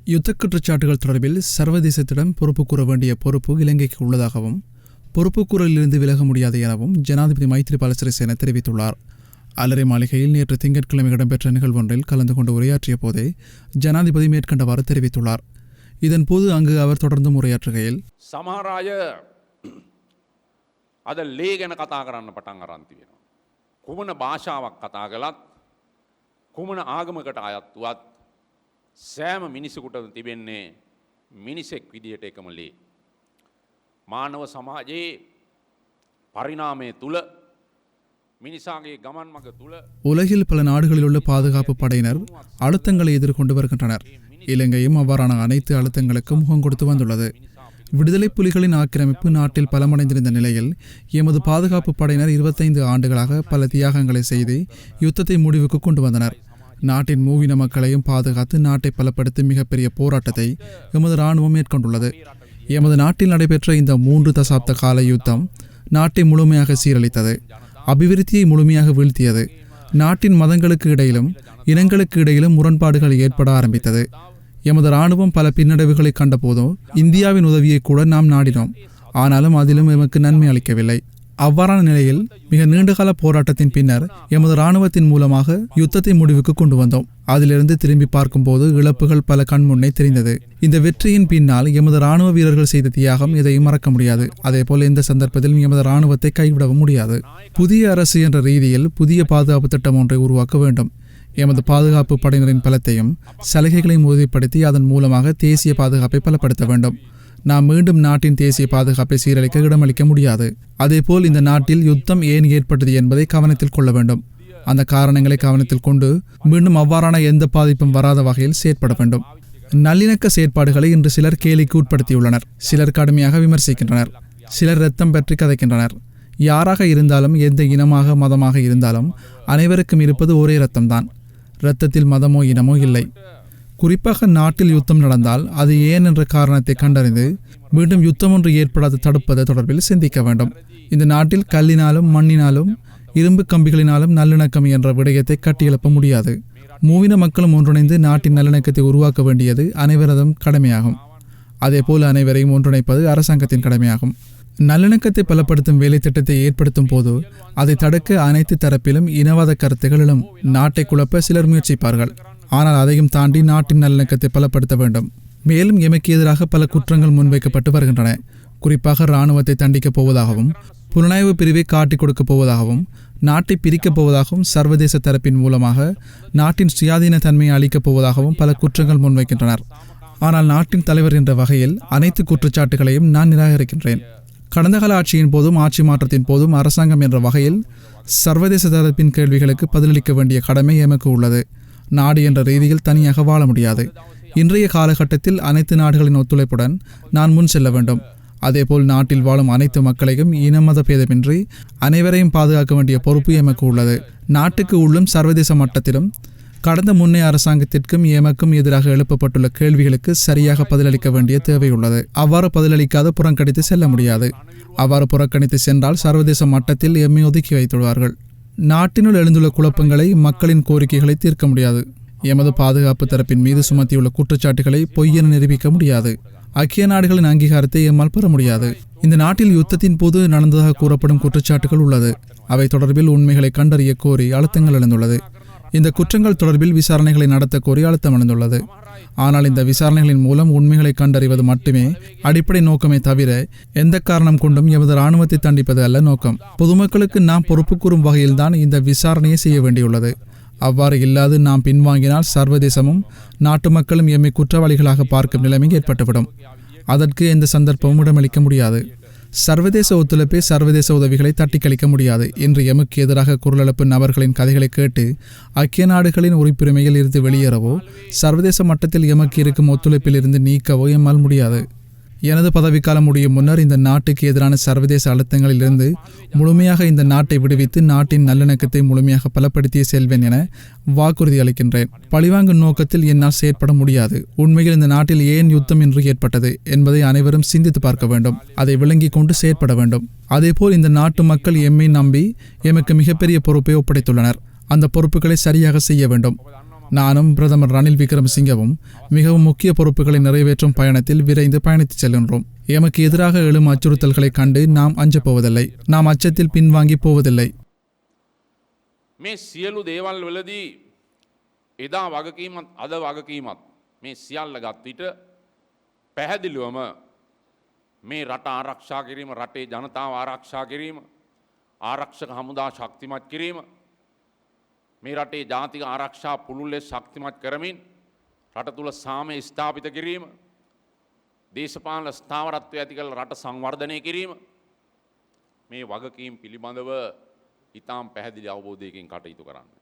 யுத்த குற்றச்சாட்டுகள் தொடர்பில் சர்வதேசத்திடம் பொறுப்பு கூற வேண்டிய பொறுப்பு இலங்கைக்கு உள்ளதாகவும் பொறுப்புக்கூறலிலிருந்து விலக முடியாது எனவும் ஜனாதிபதி மைத்ரிபால சிறிசேன தெரிவித்துள்ளார். அலரி மாளிகையில் நேற்று திங்கட்கிழமை இடம்பெற்ற நிகழ்வொன்றில் கலந்து கொண்டு உரையாற்றிய போதே ஜனாதிபதி மேற்கண்டவாறு தெரிவித்துள்ளார். இதன்போது அங்கு அவர் தொடர்ந்து உரையாற்றுகையில் සමහර අය අද ලේ ගැන කතා කරන්න පටන් අරන් තියෙනවා. කුමන භාෂාවක් කතා කළත් කුමන ආගමකට අයත් වුවත් සෑම මිනිසෙකුට තිබෙන්නේ මිනිසෙක් විදියට එකම ලේ. මානව සමාජයේ පරිණාමය තුල මිනිසාගේ ගමන් මඟ තුල உலகில் பல நாடுகளில் உள்ள பாதுகாப்பு படையினர் அழுத்தங்களை எதிர்கொண்டு வருகின்றனர். இலங்கையும் அவ்வாறான அனைத்து அழுத்தங்களுக்கும் முகம் கொடுத்து வந்துள்ளது. விடுதலை புலிகளின் ஆக்கிரமிப்பு நாட்டில் பலமடைந்திருந்த நிலையில் எமது பாதுகாப்பு படையினர் 25 ஆண்டுகளாக பல தியாகங்களை செய்து யுத்தத்தை முடிவுக்கு கொண்டு வந்தனர். நாட்டின் மூவின மக்களையும் பாதுகாத்து நாட்டை பலப்படுத்தி மிகப்பெரிய போராட்டத்தை எமது இராணுவம் மேற்கொண்டுள்ளது. எமது நாட்டில் நடைபெற்ற இந்த 3 தசாப்த கால யுத்தம் நாட்டை முழுமையாக சீரழித்தது, அபிவிருத்தியை முழுமையாக வீழ்த்தியது. நாட்டின் மதங்களுக்கு இடையிலும் இனங்களுக்கு இடையிலும் முரண்பாடுகள் ஏற்பட ஆரம்பித்தது. எமது இராணுவம் பல பின்னடைவுகளை கண்டபோதும் இந்தியாவின் உதவியை கூட நாம் நாடினோம். ஆனாலும் அதிலும் எமக்கு நன்மை அளிக்கவில்லை. அவ்வாறான நிலையில் மிக நீண்டகால போராட்டத்தின் பின்னர் எமது இராணுவத்தின் மூலமாக யுத்தத்தை முடிவுக்கு கொண்டு வந்தோம். அதிலிருந்து திரும்பி பார்க்கும்போது இழப்புகள் பல கண்முன்னே தெரிந்தது. இந்த வெற்றியின் பின்னால் எமது இராணுவ வீரர்கள் செய்த தியாகம் எதையும் மறக்க முடியாது. அதேபோல் எந்த சந்தர்ப்பத்திலும் எமது இராணுவத்தை கைவிடவும் முடியாது. புதிய அரசு என்ற ரீதியில் புதிய பாதுகாப்பு திட்டம் ஒன்றை உருவாக்க வேண்டும். எமது பாதுகாப்பு படையினரின் பலத்தையும் சலுகைகளையும் உறுதிப்படுத்தி அதன் மூலமாக தேசிய பாதுகாப்பை பலப்படுத்த வேண்டும். நாம் மீண்டும் நாட்டின் தேசிய பாதுகாப்பை சீரழிக்க இடமளிக்க முடியாது. அதேபோல் இந்த நாட்டில் யுத்தம் ஏன் ஏற்பட்டது என்பதை கவனத்தில் கொள்ள வேண்டும். அந்த காரணங்களை கவனத்தில் கொண்டு மீண்டும் அவ்வாறான எந்த பாதிப்பும் வராத வகையில் செயற்பட வேண்டும். நல்லிணக்க செயற்பாடுகளை இன்று சிலர் கேலிக்கு உட்படுத்தியுள்ளனர். சிலர் கடுமையாக விமர்சிக்கின்றனர். சிலர் இரத்தம் பற்றி கதைக்கின்றனர். யாராக இருந்தாலும் எந்த இனமாக மதமாக இருந்தாலும் அனைவருக்கும் இருப்பது ஒரே இரத்தம்தான். இரத்தத்தில் மதமோ இனமோ இல்லை. குறிப்பாக நாட்டில் யுத்தம் நடந்தால் அது ஏன் என்ற காரணத்தை கண்டறிந்து மீண்டும் யுத்தம் ஒன்று ஏற்படாது தடுப்பது தொடர்பில் சிந்திக்க வேண்டும். இந்த நாட்டில் கல்லினாலும் மண்ணினாலும் இரும்பு கம்பிகளினாலும் நல்லிணக்கம் என்ற விடயத்தை கட்டியெழுப்ப முடியாது. மூவின மக்களும் ஒன்றிணைந்து நாட்டின் நல்லிணக்கத்தை உருவாக்க வேண்டியது அனைவரதும் கடமையாகும். அதேபோல் அனைவரையும் ஒன்றிணைப்பது அரசாங்கத்தின் கடமையாகும். நல்லிணக்கத்தை பலப்படுத்தும் வேலை திட்டத்தை ஏற்படுத்தும் போது அதை தடுக்க அனைத்து தரப்பிலும் இனவாத கருத்துகள் எழும். நாட்டை குழப்ப சிலர் முயற்சிப்பார்கள். ஆனால் அதையும் தாண்டி நாட்டின் நல்லிணக்கத்தை பலப்படுத்த வேண்டும். மேலும் எமக்கு எதிராக பல குற்றங்கள் முன்வைக்கப்பட்டு வருகின்றன. குறிப்பாக இராணுவத்தை தண்டிக்கப் போவதாகவும் புலனாய்வு பிரிவை காட்டிக் கொடுக்கப் போவதாகவும் நாட்டை பிரிக்கப் போவதாகவும் சர்வதேச தரப்பின் மூலமாக நாட்டின் சுயாதீன தன்மையை அளிக்கப் போவதாகவும் பல குற்றங்கள் முன்வைக்கின்றனர். ஆனால் நாட்டின் தலைவர் என்ற வகையில் அனைத்து குற்றச்சாட்டுகளையும் நான் நிராகரிக்கின்றேன். கடந்த கால ஆட்சியின் போதும் ஆட்சி மாற்றத்தின் போதும் அரசாங்கம் என்ற வகையில் சர்வதேச தரப்பின் கேள்விகளுக்கு பதிலளிக்க வேண்டிய கடமை எமக்கு உள்ளது. நாடு என்ற ரீதியில் தனியாக வாழ முடியாது. இன்றைய காலகட்டத்தில் அனைத்து நாடுகளின் ஒத்துழைப்புடன் நான் முன் செல்ல வேண்டும். அதேபோல் நாட்டில் வாழும் அனைத்து மக்களையும் இனமத பேதமின்றி அனைவரையும் பாதுகாக்க வேண்டிய பொறுப்பு எமக்கு உள்ளது. நாட்டுக்கு உள்ளும் சர்வதேச மட்டத்திலும் கடந்த முன்னைய அரசாங்கத்திற்கும் எமக்கும் எதிராக எழுப்பப்பட்டுள்ள கேள்விகளுக்கு சரியாக பதிலளிக்க வேண்டிய தேவை உள்ளது. அவ்வாறு பதிலளிக்காது புறக்கணித்து செல்ல முடியாது. அவ்வாறு புறக்கணித்து சென்றால் சர்வதேச மட்டத்தில் எம்மை ஒதுக்கி வைத்துள்ளார்கள். நாட்டினுள் எழுந்துள்ள குழப்பங்களை மக்களின் கோரிக்கைகளை தீர்க்க முடியாது. எமது பாதுகாப்பு தரப்பின் மீது சுமத்தியுள்ள குற்றச்சாட்டுகளை பொய்யென நிரூபிக்க முடியாது. ஐக்கிய நாடுகளின் அங்கீகாரத்தை எம்மால் பெற முடியாது. இந்த நாட்டில் யுத்தத்தின் போது நடந்ததாக கூறப்படும் குற்றச்சாட்டுகள் உள்ளது. அவை தொடர்பில் உண்மைகளை கண்டறிய கோரி அழுத்தங்கள் எழுந்துள்ளது. இந்த குற்றங்கள் தொடர்பில் விசாரணைகளை நடத்த கோரி அழுத்தம் எழுந்துள்ளது. ஆனால் இந்த விசாரணைகளின் மூலம் உண்மைகளை கண்டறிவது மட்டுமே அடிப்படை நோக்கமே தவிர எந்த காரணம் கொண்டும் எமது இராணுவத்தை தண்டிப்பது அல்ல நோக்கம். பொதுமக்களுக்கு நாம் பொறுப்பு கூறும் வகையில்தான் இந்த விசாரணையை செய்ய வேண்டியுள்ளது. அவ்வாறு இல்லாது நாம் பின்வாங்கினால் சர்வதேசமும் நாட்டு மக்களும் எம்மை குற்றவாளிகளாக பார்க்கும் நிலைமை ஏற்பட்டுவிடும். அதற்கு எந்த சந்தர்ப்பமும் இடமளிக்க முடியாது. சர்வதேச ஒத்துழைப்பை சர்வதேச உதவிகளை தட்டிக்கழிக்க முடியாது. இன்று எமக்கு எதிராக குரலெழுப்பும் நபர்களின் கதைகளை கேட்டு ஐக்கிய நாடுகளின் உறுப்புரிமையில் இருந்து வெளியேறவோ சர்வதேச மட்டத்தில் எமக்கு இருக்கும் ஒத்துழைப்பில் இருந்து நீக்கவோ எம்மால் முடியாது. எனது பதவிக்காலம் முடியும் முன்னர் இந்த நாட்டுக்கு எதிரான சர்வதேச அழுத்தங்களிலிருந்து முழுமையாக இந்த நாட்டை விடுவித்து நாட்டின் நல்லிணக்கத்தை முழுமையாக பலப்படுத்திய செல்வேன் என வாக்குறுதி அளிக்கின்றேன். பழிவாங்கும் நோக்கத்தில் என்னால் செயற்பட முடியாது. உண்மையில் இந்த நாட்டில் ஏன் யுத்தம் என்று ஏற்பட்டது என்பதை அனைவரும் சிந்தித்து பார்க்க வேண்டும். அதை விளங்கி கொண்டு செயற்பட வேண்டும். அதேபோல் இந்த நாட்டு மக்கள் எம்மை நம்பி எமக்கு மிகப்பெரிய பொறுப்பை ஒப்படைத்துள்ளனர். அந்த பொறுப்புகளை சரியாக செய்ய வேண்டும். நானும் பிரதமர் ரணில் விக்ரமசிங்கவும் மிகவும் முக்கிய பொறுப்புகளை நிறைவேற்றும் பயணத்தில் விரைந்து பயணித்துச் செல்கின்றோம். எமக்கு எதிராக எழும் அச்சுறுத்தல்களைக் கண்டு நாம் அஞ்சப் போவதில்லை. நாம் அச்சத்தில் பின்வாங்கி போவதில்லை. මේ සියලු දේවල් වලදී එදා වගකීමත් අද වගකීමත් මේ සියල්ල ගත් විට පැහැදිලිවම මේ රට ආරක්ෂා කිරීම, රටේ ජනතාව ආරක්ෂා කිරීම, ආරක්ෂක හමුදා ශක්තිමත් කිරීම, මේ රටේ ජාතික ආරක්ෂා පුළුල් ලෙස ශක්තිමත් කරමින් රට තුළ සාමය ස්ථාපිත කිරීම, දේශපාලන ස්ථාවරත්වය ඇති කළ රට සංවර්ධනය කිරීම, මේ වගකීම් පිළිබඳව ඉතාම පැහැදිලි අවබෝධයකින් කටයුතු කරන්න.